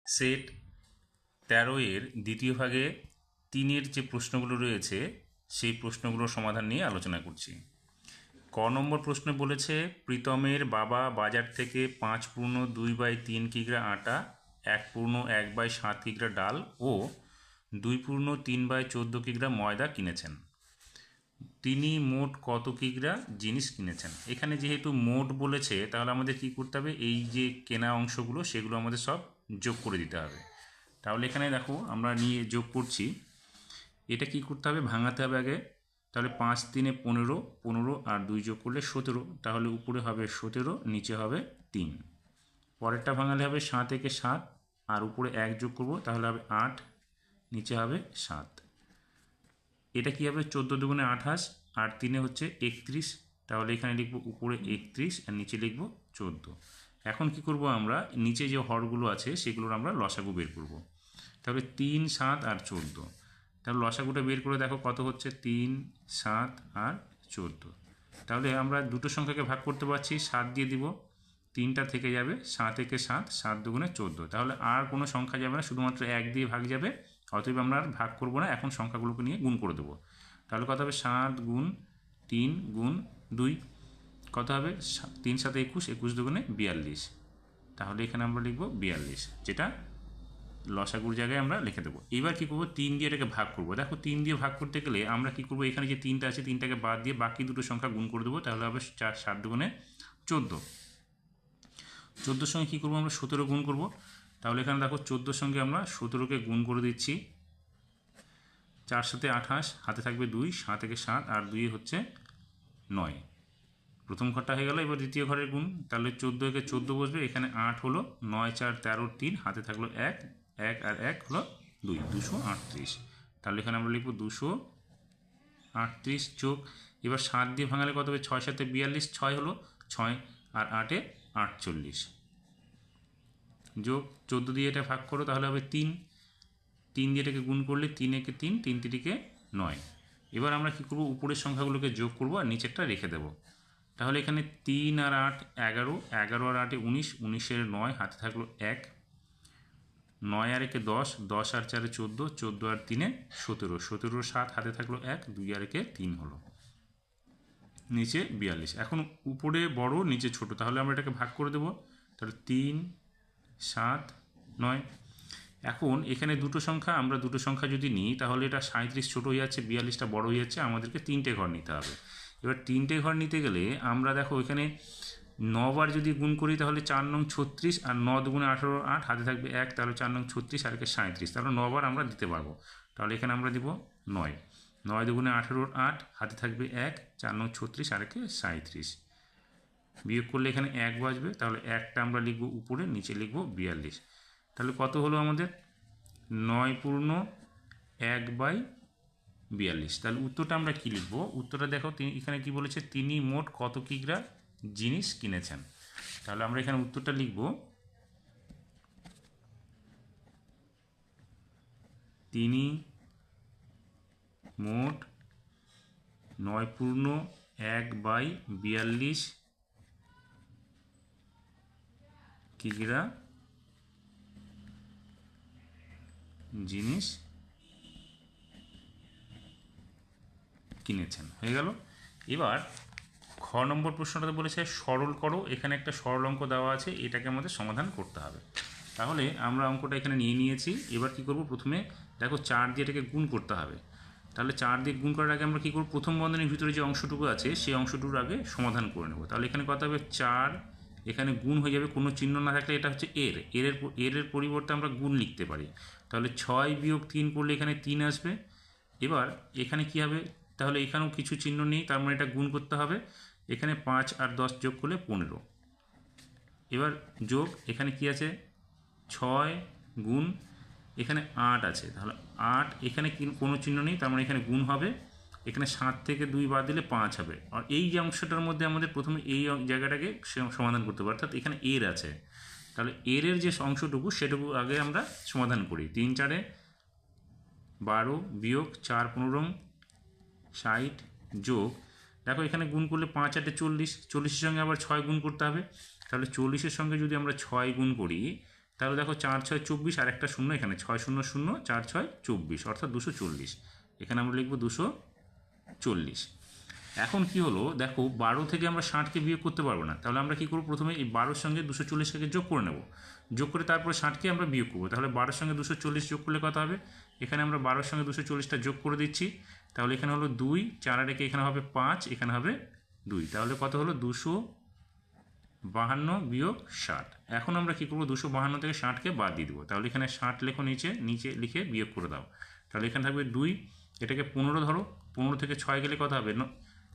Set 13 এর দ্বিতীয় ভাগে 3-এর যে প্রশ্নগুলো রয়েছে সেই প্রশ্নগুলোর সমাধান নিয়ে আলোচনা করছি। ক নম্বর প্রশ্ন বলেছে, প্রীতমের বাবা বাজার থেকে 5/2/3 কিগ্রা আটা, 1/1/7 কিগ্রা ডাল ও 2/3/14 কিগ্রা ময়দা কিনেছেন। তিনি মোট কত কিগ্রা জিনিস কিনেছেন? এখানে যেহেতু মোট বলেছে তাহলে আমাদের কি করতে হবে, এই যে কেনা অংশগুলো সেগুলো আমাদের সব যোগ করে দিতে হবে। তাহলে এখানে দেখো আমরা নিয়ে যোগ করছি, এটা কি করতে হবে, ভাঙাতে হবে আগে। তাহলে 5×3 = 15, 15 আর 2 যোগ করলে 17, তাহলে উপরে হবে 17, নিচে হবে 3। পরেরটা ভাঙালে হবে 7 × 7 আর উপরে 1 যোগ করব, তাহলে হবে 8, নিচে হবে 7। এটা কি হবে, 14×2 = 28 আর 3 হচ্ছে 31, তাহলে এখানে লিখব উপরে 31 আর নিচে লিখব 14। এখন কি করব, আমরা নিচে যে হরগুলো আছে সেগুলোর আমরা লসাগু বের করব। তাহলে 3, 7 আর 14, তাহলে লসাগুটা বের করে দেখো কত হচ্ছে, 3, 7 আর 14। তাহলে আমরা দুটো সংখ্যাকে ভাগ করতে পারছি, 7 দিয়ে দিব, 3টা থেকে যাবে, 7 × 7, 7×2 = 14। তাহলে আর কোনো সংখ্যা যাবে না, শুধুমাত্র 1 দিয়ে ভাগ যাবে, অতএব আমরা আর ভাগ করব না, এখন সংখ্যাগুলোকে নিয়ে গুণ করে দেবো। তাহলে কত হবে, 7 × 3 × 2 কত হবে, 3 × 7 = 21, 21×2 = 42। তাহলে এখানে আমরা লিখব 42, যেটা লসাগুর জায়গায় আমরা লিখে দেবো। এবার কী করবো, 3 দিয়ে এটাকে ভাগ করবো। দেখো 3 দিয়ে ভাগ করতে গেলে আমরা কী করবো, এখানে যে 3টা আছে 3টাকে বাদ দিয়ে বাকি দুটো সংখ্যা গুণ করে দেবো, তাহলে হবে 4, 7×2 = 14। 14-র সঙ্গে কী করবো, আমরা 17 গুণ করবো। তাহলে এখানে দেখো 14-র সঙ্গে আমরা 17কে গুণ করে দিচ্ছি, 4 × 7 = 28, হাতে থাকবে 2, 7 × 7 আর 2 হচ্ছে 9। প্রথম ঘরটা হয়ে গেল, এবার দ্বিতীয় ঘরের গুণ। তাহলে 14 × 14 বসবে, এখানে 8 হলো, 9, 4, 13, 3, হাতে থাকলো 1, 1 আর 1 হলো 2, 238। তাহলে এখানে আমরা লিখব 238 যোগ, এবার 7 দিয়ে ভাঙালে কত হবে, 6 × 7 = 42, 6 হলো, 6 আর 8 = 48 যোগ 14 দিয়ে এটা ভাগ করো, তাহলে হবে 3, 3 দিয়ে এটাকে গুণ করলে 3 × 3, 3 × 3 = 9। এবার আমরা কী করবো, উপরের সংখ্যাগুলোকে যোগ করবো আর নিচেরটা রেখে দেবো। তাহলে এখানে 3 আর 8 11, 11 আর 8 19, 19 × 9 হাতে থাকলো 1, 9 আর 1 10, 10 আর 4 14, 14 আর 3 17, 17 আর 7 হাতে থাকলো 1, 2 আর 1 3 হলো, নিচে 42। এখন উপরে বড় নিচে ছোট, তাহলে আমরা এটাকে ভাগ করে দেবো। তাহলে 3, 7, 9। এখন এখানে দুটো সংখ্যা, আমরা দুটো সংখ্যা যদি নিই তাহলে এটা 37 ছোট হয়ে যাচ্ছে, 42টা বড় হয়ে যাচ্ছে, আমাদেরকে 3টে ঘর নিতে হবে। এবার 3টে ঘর নিতে গেলে আমরা দেখো এখানে 9 বার যদি গুণ করি তাহলে 4 নং 36 আর 9 × 2 = 18, 8 হাতে থাকবে 1, তাহলে 4 নং 36 আর 1 37, তাহলে 9 বার আমরা দিতে পারবো। তাহলে এখানে আমরা দিব 9, 9 × 2 = 18, 8 হাতে থাকবে 1, 4 নং 36 আর 1 37, বিয়োগ করলে এখানে 1 বাজবে, তাহলে 1টা আমরা লিখব উপরে, নিচে লিখব 42। তাহলে কত হলো আমাদের, 9/1/42। তাহলে উত্তরটা আমরা কী লিখব, উত্তরটা দেখো এখানে কি বলেছে, তিনি মোট কত কিগ্রা জিনিস কিনেছেন। তাহলে আমরা এখানে উত্তরটা লিখব, তিনি মোট 9/1/42 কিগ্রা জিনিস কিনেছেন। হয়ে গেল। এবার খ নম্বর প্রশ্নটাতে বলেছে সরল করো, এখানে একটা সরল অঙ্ক দেওয়া আছে, এটাকে আমাদের সমাধান করতে হবে। তাহলে আমরা অঙ্কটা এখানে নিয়ে নিয়েছি। এবার কি করব, প্রথমে দেখো 4 দিয়ে এটাকে গুণ করতে হবে। তাহলে 4 দিয়ে গুণ করার আগে আমরা কী করব, প্রথম বন্ধনীর ভিতরে যে অংশটুকু আছে সেই অংশটুকুর আগে সমাধান করে নেব। তাহলে এখানে কত হবে, 4, এখানে গুণ হয়ে যাবে, কোনো চিহ্ন না থাকলে এটা হচ্ছে এর পরিবর্তে আমরা গুণ লিখতে পারি। তাহলে 6 - 3 করলে এখানে 3 আসবে। এবার এখানে কি হবে, তাহলে এখানেও কিছু চিহ্ন নেই, তার মানে এটা গুণ করতে হবে। এখানে 5 আর 10 যোগ করলে 15। এবার যোগ, এখানে কি আছে, 6 গুণ, এখানে 8 আছে, তাহলে 8, এখানে কোনো চিহ্ন নেই, তার মানে এখানে গুণ হবে। এখানে 7 থেকে 2 বাদ দিলে 5 হবে। আর এই যে অংশটার মধ্যে আমাদের প্রথমে এই জায়গাটাকে সমাধান করতে হবে, অর্থাৎ এখানে এর আছে, তাহলে এর যে অংশটুকু সেটুকু আগে আমরা সমাধান করি। 3 × 4 = 12 বিয়োগ 4 × 15 = 60 যোগ, দেখো এখানে গুণ করলে 5 × 8 = 40, 40-এর সঙ্গে আবার 6 গুণ করতে হবে। তাহলে 40-এর সঙ্গে যদি আমরা 6 গুণ করি তাহলে দেখো 4 6 24 আর একটা শূন্য এখানে 6 0 0 4 6 24 অর্থাৎ 240। এখানে আমরা লিখব 240। এখন কি হলো দেখো 12 থেকে আমরা 60কে বিয়োগ করতে পারবো না, তাহলে আমরা কি করব, প্রথমে এই 12-র সঙ্গে 240-কে যোগ করে নেব, যোগ করে তারপরে 60কে আমরা বিয়োগ করবো। তাহলে 12-র সঙ্গে 240 যোগ করলে কত হবে, এখানে আমরা 12-র সঙ্গে 240টা যোগ করে দিচ্ছি, তাহলে এখানে হলো 2, 4 আর একে এখানে হবে 5, এখানে হবে 2, তাহলে কত হলো 252 বিয়োগ 60। এখন আমরা কি করবো, 252 থেকে 60কে বাদ দিয়ে দেবো, তাহলে এখানে 60 লেখো, নিচে লিখে বিয়োগ করে দাও, তাহলে এখানে থাকবে 2, এটাকে 15 ধরো, 15 থেকে 6 গেলে কত হবে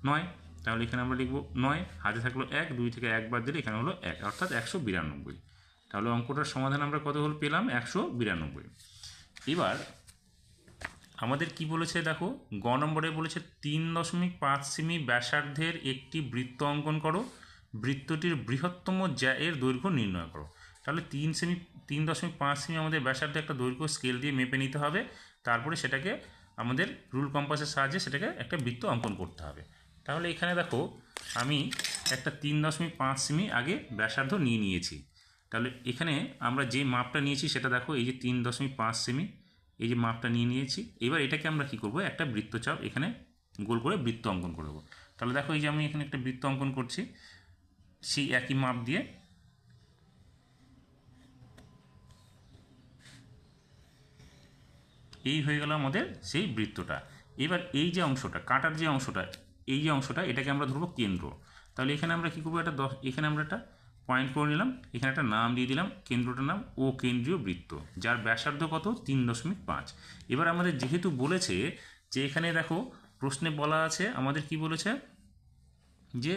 9, তাহলে এখানে আমরা লিখবো 9, হাতে থাকলো 1, 2 থেকে 1 বাদ দিলে এখানে হলো 1 অর্থাৎ 192। তাহলে অঙ্কটার সমাধান আমরা কত হলো পেলাম 192। এবার আমাদের কি বলেছে দেখো, গ নম্বরে বলেছে 3.5 সেমি ব্যাসার্ধের একটি বৃত্ত অঙ্কন করো, বৃত্তটির বৃহত্তম জ্যা এর দৈর্ঘ্য নির্ণয় করো। তাহলে 3.5 সেমি আমাদের ব্যাসার্ধে একটা দৈর্ঘ্য স্কেল দিয়ে মেপে নিতে হবে, তারপরে সেটাকে আমাদের রুল কম্পাসের সাহায্যে সেটাকে একটা বৃত্ত অঙ্কন করতে হবে। তাহলে এখানে দেখো আমি একটা 3.5 সেমি আগে ব্যাসার্ধ নিয়েছি, তাহলে এখানে আমরা যে মাপটা নিয়েছি সেটা দেখো, এই যে 3.5 সেমি এই যে মাপটা নিয়েছি। এবার এটাকে আমরা কি করব, একটা বৃত্তচাপ এখানে গোল করে বৃত্ত অঙ্কন করব। তাহলে দেখো এই যে আমি এখানে একটা বৃত্ত অঙ্কন করছি সেই একই মাপ দিয়ে। এই হয়ে গেল আমাদের সেই বৃত্তটা। এবার এই যে অংশটা কাটার যে অংশটা, এই যে অংশটা এটাকে আমরা ধরবো কেন্দ্র। তাহলে এখানে আমরা কী করবো, একটা এখানে আমরা একটা পয়েন্ট করে নিলাম, এখানে একটা নাম দিয়ে দিলাম, কেন্দ্রটার নাম ও কেন্দ্রীয় বৃত্ত, যার ব্যাসার্ধ কত 3.5। এবার আমাদের যেহেতু বলেছে যে এখানে দেখো প্রশ্নে বলা আছে আমাদের কি বলেছে যে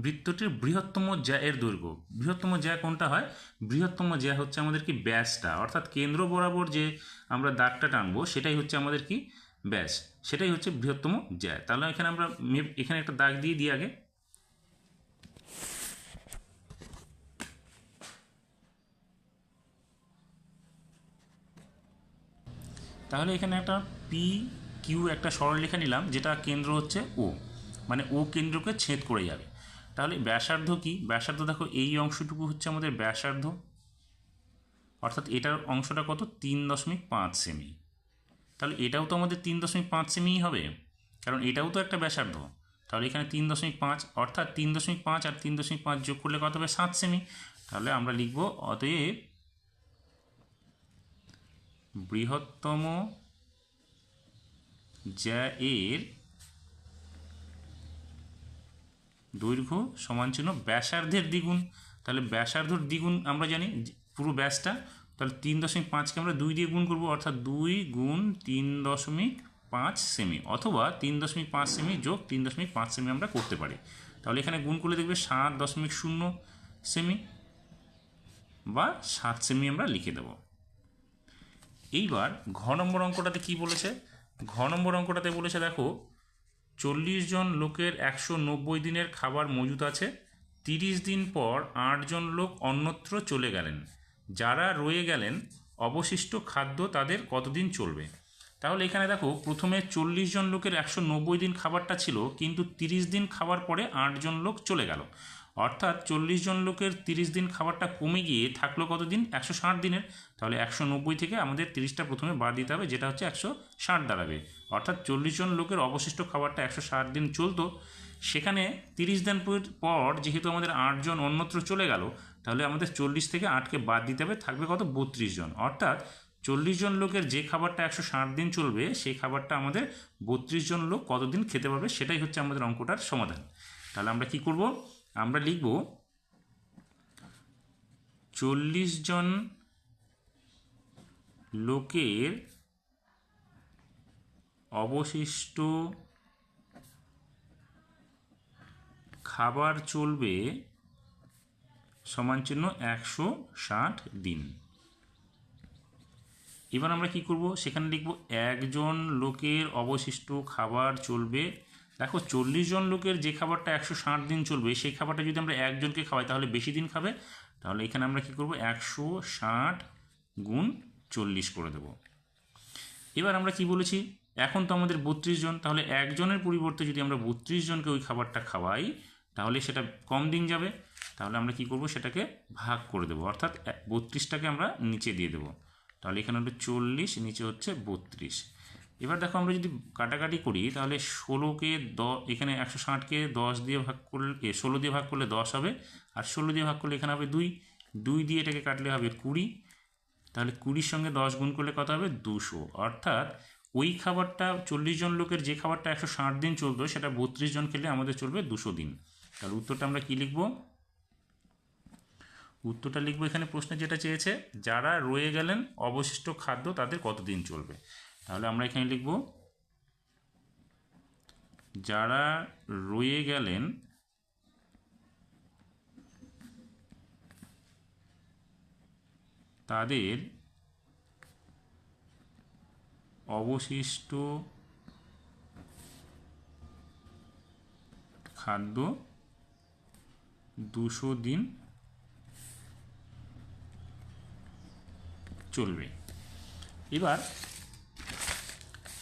বৃত্তটির বৃহত্তম জ্যা এর দৈর্ঘ্য। বৃহত্তম জ্যা কোনটা হয়, বৃহত্তম জ্যা হচ্ছে আমাদের কি ব্যাসটা, অর্থাৎ কেন্দ্র বরাবর যে আমরা দাগটা টানবো সেটাই হচ্ছে আমাদের কি ব্যাস, সেটাই হচ্ছে বৃহত্তম জ্যা। তাহলে এখানে আমরা এখানে একটা দাগ দিয়ে দিই আগে। তাহলে এখানে একটা পি কিউ একটা সরলরেখা নিলাম, যেটা কেন্দ্র হচ্ছে ও, মানে ও কেন্দ্রকে ছেদ করে যাবে। তাহলে ব্যাসার্ধ কি, ব্যাসার্ধ দেখো এই অংশটুকু হচ্ছে আমাদের ব্যাসার্ধ, অর্থাৎ এটার অংশটা কত 3.5 সেমি। তাহলে এটাও তো আমাদের 3.5 সেমিই হবে, কারণ এটাও তো একটা ব্যাসার্ধ। তাহলে এখানে 3.5 অর্থাৎ 3.5 আর 3.5 যোগ করলে কত হবে 7 সেমি। তাহলে আমরা লিখব অতএব বৃহত্তম জ্যা এর দৈর্ঘ্য সমান চিহ্ন ব্যাসার্ধের দ্বিগুণ। তাহলে ব্যাসার্ধর দ্বিগুণ আমরা জানি পুরো ব্যাসটা, তাহলে 3.5কে আমরা 2 দিয়ে গুণ করবো, অর্থাৎ 2 গুণ 3.5 সেমি, অথবা 3.5 সেমি যোগ 3.5 সেমি আমরা করতে পারি। তাহলে এখানে গুণ করলে দেখবে 7.0 সেমি বা 7 সেমি আমরা লিখে দেব। এইবার ঘ নম্বর অঙ্কটাতে কি বলেছে, ঘ নম্বর অঙ্কটাতে বলেছে দেখো 40 জন লোকের 190 দিনের খাবার মজুত আছে, 30 দিন পর 8 জন লোক অন্যত্র চলে গেলেন, যারা রয়ে গেলেন অবশিষ্ট খাদ্য তাদের কতদিন চলবে। তাহলে এখানে দেখো প্রথমে 40 জন লোকের 190 দিন খাবারটা ছিল, কিন্তু 30 দিন খাবার পরে 8 জন লোক চলে গেল, অর্থাৎ 40 জন লোকের 30 দিন খাবারটা কমে গিয়ে থাকলো কত দিন 160 দিনের। তাহলে 190 থেকে আমাদের 30টা প্রথমে বাদ দিতে হবে, যেটা হচ্ছে 160 দাঁড়াবে, অর্থাৎ 40 জন লোকের অবশিষ্ট খাবারটা 160 দিন চলতো, সেখানে 30 দিন পর যেহেতু আমাদের 8 জন অন্যত্র চলে গেল, তাহলে আমাদের 40 থেকে 8কে বাদ দিতে হবে, থাকবে কত 32 জন, অর্থাৎ 40 জন লোকের যে খাবারটা 160 দিন চলবে সেই খাবারটা আমাদের 32 জন লোক কতদিন খেতে পারবে, সেটাই হচ্ছে আমাদের অঙ্কটার সমাধান। তাহলে আমরা কি করব, আমরা লিখব 40 জন লোকের অবশিষ্ট খাবার চলবে সমান চিহ্ন 160 দিন। এবার আমরা কি করব, সেখানে লিখব একজন লোকের অবশিষ্ট খাবার চলবে। দেখো 40 জন লোকের যে খাবারটা 160 দিন চলবে সেই খাবারটা যদি আমরা একজনকে খাওয়াই তাহলে বেশি দিন খাবে, তাহলে এখানে আমরা কি করব 160 গুণ 40 করে দেব। এবার আমরা কি বলেছি, এখন তো আমাদের 32 জন, তাহলে একজনের পরিবর্তে যদি আমরা 32 জনকে ওই খাবারটা খাওয়াই তাহলে সেটা কম দিন যাবে। তাহলে আমরা কি করব, সেটাকে ভাগ করে দেবো, অর্থাৎ 32টাকে আমরা নিচে দিয়ে দেবো। তাহলে এখানে হলো 40, নিচে হচ্ছে 32। এবার দেখো আমরা যদি কাটাকাটি করি তাহলে 16কে এখানে 160কে 10 দিয়ে ভাগ করলে 16 দিয়ে ভাগ করলে 10 হবে, আর 16 দিয়ে ভাগ করলে এখানে হবে 2 দিয়ে এটাকে কাটলে হবে 20। তাহলে 20-র সঙ্গে 10 গুণ করলে কত হবে, 200। অর্থাৎ ওই খাবারটা 40 জন লোকের যে খাবারটা 160 দিন চলতো সেটা 32 জন খেলে আমাদের চলবে 200 দিন। তাহলে উত্তরটা আমরা কি লিখব, উত্তরটা লিখবো এখানে প্রশ্নে যেটা চেয়েছে, যারা রয়ে গেলেন অবশিষ্ট খাদ্য তাদের কতদিন চলবে। তাহলে আমরা এখানে লিখব যারা রয়ে গেলেন তাদের অবশিষ্ট খাদ্য 200 দিন চলবে। এবার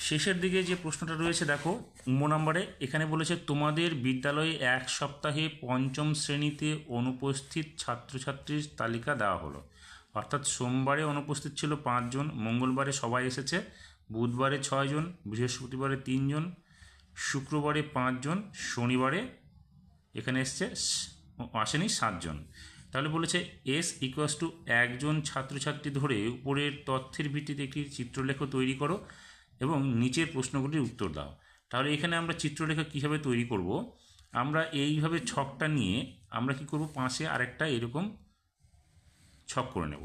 শেষের দিকে যে প্রশ্নটা রয়েছে দেখো 9 নম্বরে, এখানে বলেছে তোমাদের বিদ্যালয়ে 1 সপ্তাহে 5ম শ্রেণীতে অনুপস্থিত ছাত্রছাত্রীর তালিকা দেওয়া হলো। অর্থাৎ সোমবারে অনুপস্থিত ছিল 5 জন, মঙ্গলবারে সবাই এসেছে, বুধবারে 6 জন, বৃহস্পতিবারে 3 জন, শুক্রবারে 5 জন, শনিবারে এখানে আসেনি 7 জন। তাহলে বলেছে S = 1 জন ছাত্রছাত্রী ধরে উপরের তথ্যের ভিত্তিতে একটি চিত্রলেখ তৈরি করো এবং নিচের প্রশ্নগুলির উত্তর দাও। তাহলে এখানে আমরা চিত্রলেখা কীভাবে তৈরি করব, আমরা এইভাবে ছকটা নিয়ে আমরা কি করব, পাশে আরেকটা এরকম ছক করে নেব।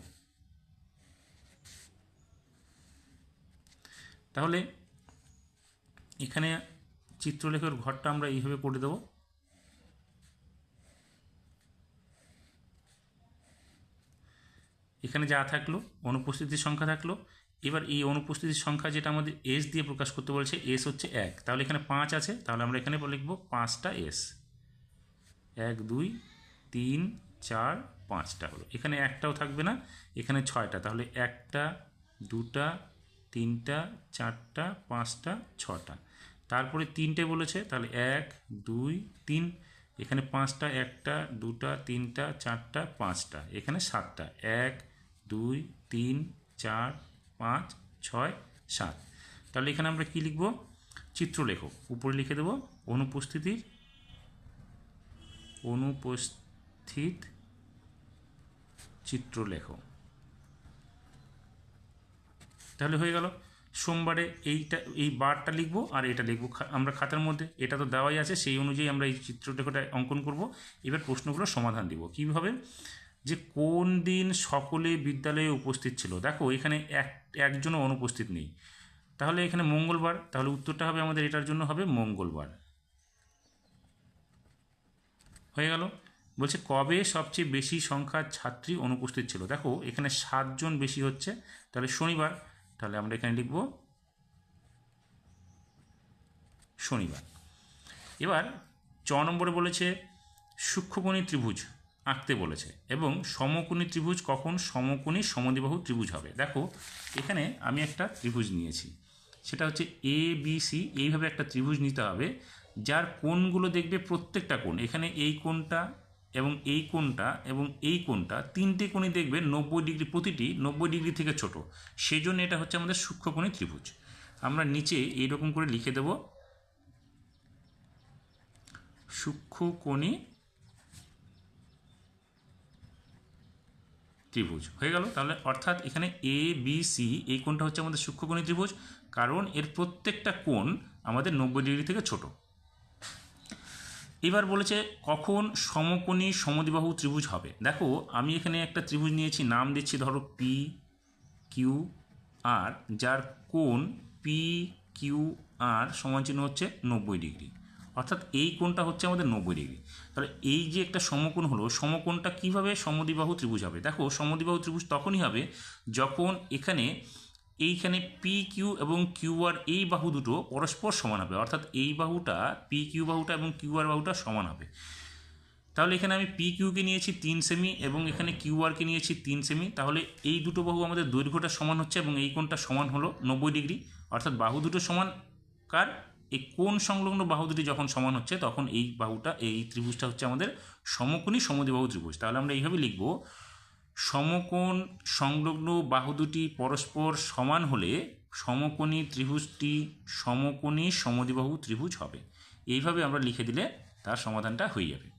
তাহলে এখানে চিত্রলেখার ঘরটা আমরা এইভাবে করে দেব। এখানে যা থাকলো অনুপস্থিতির সংখ্যা থাকলো। এবার এই অনুপস্থিতির সংখ্যা যেটা আমাদের S দিয়ে প্রকাশ করতে বলছে, S হচ্ছে 1, তাহলে এখানে 5 আছে, তাহলে আমরা এখানে লিখব 5টা S, 1 2 3 4 5টা হলো। এখানে একটাও থাকবে না, এখানে 6টা, তাহলে 1টা 2টা 3টা 4টা 5টা 6টা। তারপরে 3টে বলেছে, তাহলে 1 2 3, এখানে 5টা 1টা 2টা 3টা 4টা 5টা, এখানে 7টা 1 2 3 4 5 6 7। তাহলে এখানে আমরা কি লিখব, চিত্রলেখ উপরে লিখে দেব অনুপস্থিত চিত্রলেখ। তাহলে হয়ে গেল। সোমবারে এই বারটা লিখব আর এটা লিখব আমরা খাতার মধ্যে, এটা তো দেওয়াই আছে, সেই অনুযায়ী আমরা এই চিত্রলেখটা অঙ্কন করব। এবার প্রশ্নগুলোর সমাধান দিব কীভাবে, যে কোন দিন সকলে বিদ্যালয়ে উপস্থিত ছিল। দেখো এখানে একজনও অনুপস্থিত নেই, তাহলে এখানে মঙ্গলবার, তাহলে উত্তরটা হবে আমাদের এটার জন্য হবে মঙ্গলবার। হয়ে গেল। বলছে কবে সবচেয়ে বেশি সংখ্যার ছাত্রী অনুপস্থিত ছিল। দেখো এখানে 7 জন বেশি হচ্ছে, তাহলে শনিবার, তাহলে আমরা এখানে লিখব শনিবার। এবার 4 নম্বরে বলেছে সূক্ষ্মকোণী ত্রিভুজ আঁকতে বলেছে এবং সমকোণী ত্রিভুজ কখন সমকোণী সমদ্বিবাহু ত্রিভুজ হবে। দেখো এখানে আমি একটা ত্রিভুজ নিয়েছি, সেটা হচ্ছে ABC, এইভাবে একটা ত্রিভুজ নিতে হবে যার কোণগুলো দেখবে প্রত্যেকটা কোণ, এখানে এই কোণটা এবং এই কোণটা এবং এই কোণটা, 3টে কোণই দেখবে 90 ডিগ্রি, প্রতিটি 90 ডিগ্রি থেকে ছোট, সেই জন্য এটা হচ্ছে আমাদের সূক্ষ্মকোণী ত্রিভুজ। আমরা নিচে এইরকম করে লিখে দেব সূক্ষ্মকোণী ত্রিভুজ। হয়ে গেল। তাহলে অর্থাৎ এখানে ABC এই কোণটা হচ্ছে আমাদের সূক্ষ্মকোণী ত্রিভুজ, কারণ এর প্রত্যেকটা কোণ আমাদের 90 ডিগ্রি থেকে ছোট। এবার বলেছে কখন সমকোণী সমদ্বিবাহু ত্রিভুজ হবে। দেখো আমি এখানে একটা ত্রিভুজ নিয়েছি, নাম দিচ্ছি ধরো PQR, যার কোণ PQR সমানচিহ্ন হচ্ছে 90 ডিগ্রি, অর্থাৎ এই কোণটা হচ্ছে আমাদের 90 ডিগ্রি। তাহলে এই যে একটা সমকোণ হলো, সমকোণটা কীভাবে সমদ্বিবাহু ত্রিভুজ হবে। দেখো সমদ্বিবাহু ত্রিভুজ তখনই হবে যখন এইখানে PQ এবং QR এই বাহু দুটো পরস্পর সমান হবে, অর্থাৎ এই বাহুটা PQ বাহুটা এবং QR বাহুটা সমান হবে। তাহলে এখানে আমি PQকে নিয়েছি 3 সেমি এবং এখানে QRকে নিয়েছি 3 সেমি, তাহলে এই দুটো বাহু আমাদের দৈর্ঘ্যটা সমান হচ্ছে এবং এই কোণটা সমান হলো 90 ডিগ্রি, অর্থাৎ বাহু দুটো সমান কার এই কোণ সংলগ্ন বাহু দুটি যখন সমান হচ্ছে তখন এই ত্রিভুজটা হচ্ছে আমাদের সমকোণী সমদ্বিবাহু ত্রিভুজ। তাহলে আমরা এইভাবে লিখব, সমকোণ সংলগ্ন বাহু দুটি পরস্পর সমান হলে সমকোণী ত্রিভুজটি সমকোণী সমদ্বিবাহু ত্রিভুজ হবে। এইভাবে আমরা লিখে দিলে তার সমাধানটা হয়ে যাবে।